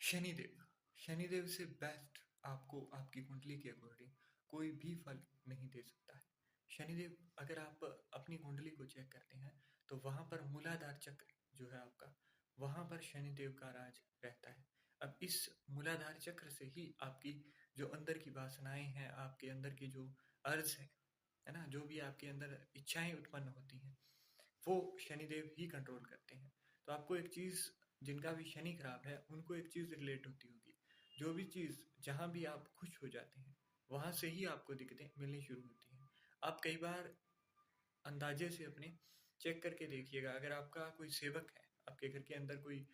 शनिदेव शनिदेव से बेस्ट आपको आपकी कुंडली के अकॉर्डिंग कोई भी फल नहीं दे सकता है। शनिदेव, अगर आप अपनी कुंडली को चेक करते हैं तो वहां पर मूलाधार चक्र जो है आपका, वहां पर शनिदेव का राज रहता है। अब इस मूलाधार चक्र से ही आपकी जो अंदर की वासनाएं हैं, आपके अंदर की जो अर्ज है ना, जो भी आपके अंदर इच्छाएं उत्पन्न होती हैं, वो शनिदेव ही कंट्रोल करते हैं। तो आपको एक चीज, जिनका भी शनि खराब है उनको एक चीज रिलेट होती होगी, जो भी चीज जहां भी आप खुश हो जाते हैं वहां से ही आपको दिक्कतें मिलनी शुरू होती हैं। आप कई बार अंदाजे से अपने चेक करके देखिएगा, अगर आपका कोई सेवक है, आपके घर के अंदर कोई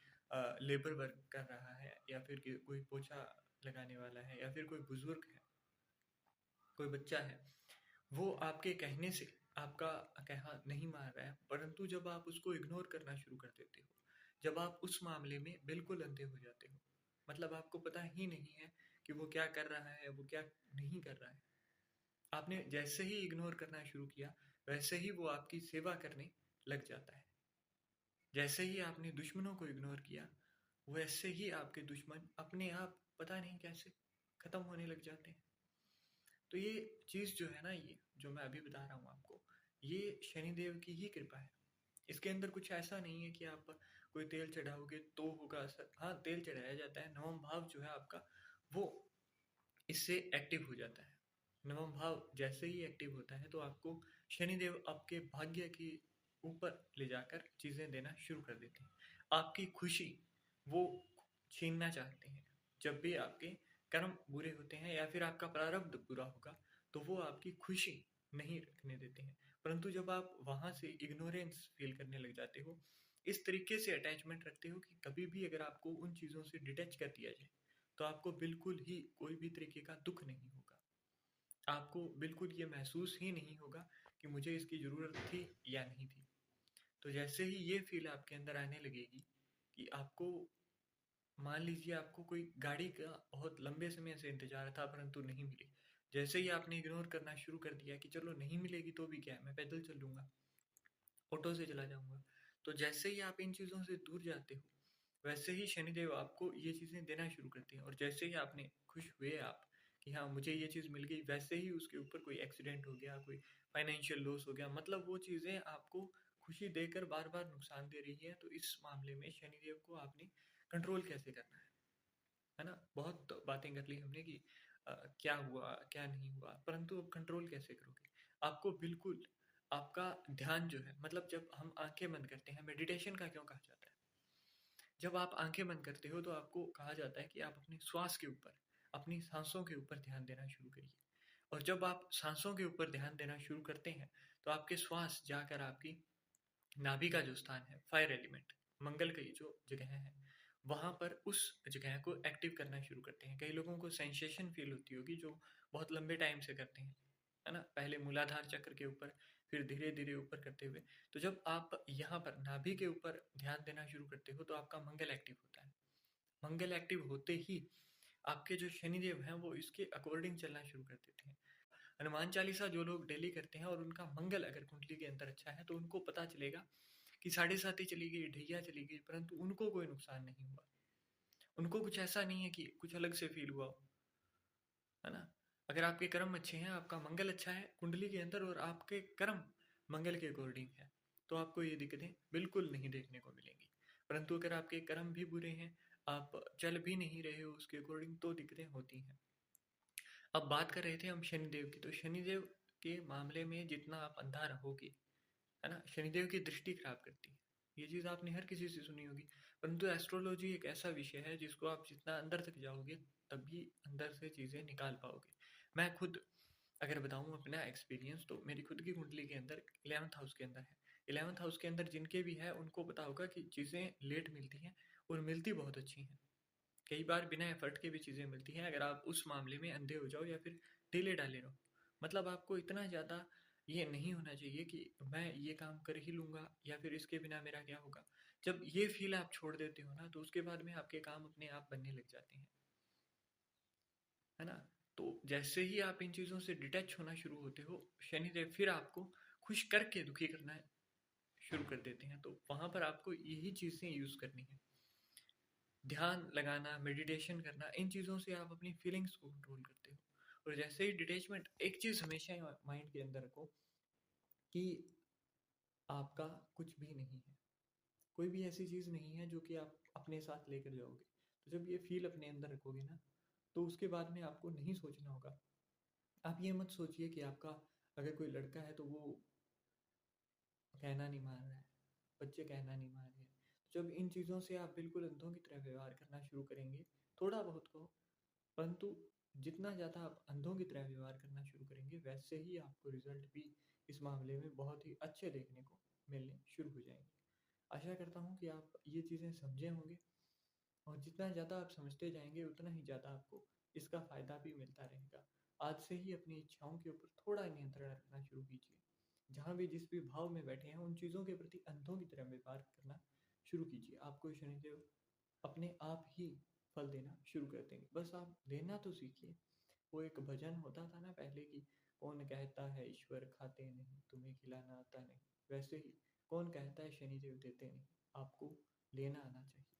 लेबर वर्क कर रहा है, या फिर कोई पोछा लगाने वाला है, या फिर कोई बुजुर्ग है, कोई बच्चा है, वो आपके कहने से आपका कहना नहीं मान रहा है, परंतु जब आप उसको इग्नोर करना शुरू कर देते हो, जब आप उस मामले में बिल्कुल अंधे हो जाते हो, मतलब आपको पता ही नहीं है कि वो क्या कर रहा है, वो क्या नहीं कर रहा है, आपने जैसे ही इग्नोर करना शुरू किया वैसे ही वो आपकी सेवा करने लग जाता है। जैसे ही आपने दुश्मनों को इग्नोर किया वैसे ही आपके दुश्मन अपने आप पता नहीं कैसे खत्म होने लग जाते हैं। तो ये चीज जो है ना, ये जो मैं अभी बता रहा हूँ आपको, ये शनिदेव की ही कृपा है। इसके अंदर कुछ ऐसा नहीं है कि आप कोई तेल चढ़ाओगे तो होगा असर। हाँ, तेल चढ़ाया जाता है, नवम भाव जो है आपका वो इससे एक्टिव हो जाता है। नवम भाव जैसे ही एक्टिव होता है तो आपको शनिदेव आपके भाग्य के ऊपर ले जाकर चीजें देना शुरू कर देते हैं। आपकी खुशी वो छीनना चाहते हैं। जब भी आपके कर्म बुरे होते हैं या फिर आपका प्रारब्ध बुरा होगा तो वो आपकी खुशी नहीं रखने देते हैं। परंतु जब आप वहां से इग्नोरेंस फील करने लग जाते हो, इस तरीके से अटैचमेंट रखते हो कि कभी भी अगर आपको उन चीजों से डिटैच कर दिया जाए तो आपको बिल्कुल ही कोई भी तरीके का दुख नहीं होगा। आपको बिल्कुल ये महसूस ही नहीं होगा कि मुझे इसकी ज़रूरत थी या नहीं थी। तो जैसे ही ये फील आपके अंदर आने लगेगी कि आपको, मान लीजिए आपको कोई गाड़ी का बहुत लंबे समय से इंतजार था परंतु नहीं मिली, जैसे ही आपने इग्नोर करना शुरू कर दिया कि चलो नहीं मिलेगी तो भी क्या है, मैं पैदल चल लूंगा, ऑटो से चला जाऊंगा, तो जैसे ही आप इन चीज़ों से दूर जाते हो वैसे ही शनिदेव आपको ये चीज़ें देना शुरू करते हैं। और जैसे ही आपने खुश हुए आप कि हाँ मुझे ये चीज़ मिल गई, वैसे ही उसके ऊपर कोई एक्सीडेंट हो गया, कोई फाइनेंशियल लॉस हो गया, मतलब वो चीज़ें आपको खुशी देकर बार बार नुकसान दे रही है। तो इस मामले में शनिदेव को आपने कंट्रोल कैसे करना है ना। बहुत बातें कर ली हमने कि क्या हुआ क्या नहीं हुआ, परंतु अब कंट्रोल कैसे करोगे। आपको बिल्कुल आपका ध्यान जो है, मतलब जब हम आंखें बंद करते हैं, मेडिटेशन का क्यों कहा जाता है, जब आप आंखें बंद करते हो तो आपको कहा जाता है कि आप अपने श्वास के ऊपर, अपनी सांसों के ऊपर ध्यान देना शुरू करिए। और जब आप सांसों के ऊपर ध्यान देना शुरू करते हैं तो आपके श्वास जाकर आपकी नाभि का जो स्थान है, फायर एलिमेंट, मंगल की जो जगह है, वहां पर उस जगह को एक्टिव करना शुरू करते हैं। कई लोगों को सेंसेशन फील होती होगी जो बहुत लंबे टाइम से करते हैं, है ना, पहले मूलाधार चक्र के ऊपर, फिर धीरे धीरे ऊपर करते हुए। तो जब आप यहाँ पर नाभि के ऊपर ध्यान देना शुरू करते हो तो आपका मंगल एक्टिव होता है। मंगल एक्टिव होते ही आपके जो शनिदेव हैं वो इसके अकॉर्डिंग चलना शुरू कर देते हैं। हनुमान चालीसा जो लोग डेली करते हैं और उनका मंगल अगर कुंडली के अंदर अच्छा है तो उनको पता चलेगा कि साढ़े साती चली गई, ढैया चली गई, परंतु उनको कोई नुकसान नहीं हुआ। उनको कुछ ऐसा नहीं है कि कुछ अलग से फील हुआ हो, है ना। अगर आपके कर्म अच्छे हैं, आपका मंगल अच्छा है कुंडली के अंदर और आपके कर्म मंगल के अकॉर्डिंग है, तो आपको ये दिक्कतें बिल्कुल नहीं देखने को मिलेंगी। परंतु अगर आपके कर्म भी बुरे हैं, आप चल भी नहीं रहे हो उसके अकॉर्डिंग, तो दिक्कतें होती हैं। अब बात कर रहे थे हम शनिदेव की, तो शनिदेव के मामले में जितना आप अंधा रहोगे, है ना, शनिदेव की दृष्टि खराब करती है। ये चीज़ आपने हर किसी से सुनी होगी। परंतु एस्ट्रोलॉजी एक ऐसा विषय है जिसको आप जितना अंदर तक जाओगे तभी अंदर से चीज़ें निकाल पाओगे। मैं खुद अगर बताऊं अपना एक्सपीरियंस, तो मेरी खुद की कुंडली के अंदर 11th हाउस के अंदर है। 11th हाउस के अंदर जिनके भी है उनको पता होगा कि चीज़ें लेट मिलती हैं और मिलती बहुत अच्छी हैं। कई बार बिना एफर्ट के भी चीज़ें मिलती हैं अगर आप उस मामले में अंधे हो जाओ या फिर ढीले डाले रहो। मतलब आपको इतना ज़्यादा ये नहीं होना चाहिए कि मैं ये काम कर ही लूँगा या फिर इसके बिना मेरा क्या होगा। जब ये फील आप छोड़ देते हो ना तो उसके बाद में आपके काम अपने आप बनने लग जाते हैं, है ना। तो जैसे ही आप इन चीज़ों से डिटैच होना शुरू होते हो, शनिदेव फिर आपको खुश करके दुखी करना शुरू कर देते हैं। तो वहाँ पर आपको यही चीज़ें यूज़ करनी है। ध्यान लगाना, मेडिटेशन करना, इन चीज़ों से आप अपनी फीलिंग्स को कंट्रोल करते हो। और जैसे ही डिटैचमेंट, एक चीज़ हमेशा माइंड के अंदर रखो कि आपका कुछ भी नहीं है। कोई भी ऐसी चीज़ नहीं है जो कि आप अपने साथ लेकर जाओगे। तो जब ये फ़ील अपने अंदर रखोगे ना, तो उसके बाद में आपको नहीं सोचना होगा। आप ये मत सोचिए कि आपका अगर कोई लड़का है तो वो कहना नहीं मान रहा है, बच्चे कहना नहीं मान रहे हैं। जब इन चीज़ों से आप बिल्कुल अंधों की तरह व्यवहार करना शुरू करेंगे, थोड़ा बहुत कहो, परंतु जितना ज़्यादा आप अंधों की तरह व्यवहार करना शुरू करेंगे, वैसे ही आपको रिज़ल्ट भी इस मामले में बहुत ही अच्छे देखने को मिलने शुरू हो जाएँगे। आशा करता हूँ कि आप ये चीज़ें समझे होंगे, और जितना ज़्यादा आप समझते जाएँगे, उतना ही ज़्यादा आपको इसका फ़ायदा भी मिलता रहेगा। आज से ही अपनी इच्छाओं के ऊपर थोड़ा नियंत्रण रखना शुरू कीजिए। जहाँ भी जिस भी भाव में बैठे हैं, उन चीज़ों के प्रति अंधों की तरह व्यवहार करना शुरू कीजिए। आपको शनिदेव अपने आप ही फल देना शुरू कर देंगे। बस आप लेना तो सीखिए। वो एक भजन होता था ना पहले कि कौन कहता है ईश्वर खाते नहीं, तुम्हें खिलाना आता नहीं। वैसे ही कौन कहता है शनिदेव देते नहीं, आपको लेना आना चाहिए।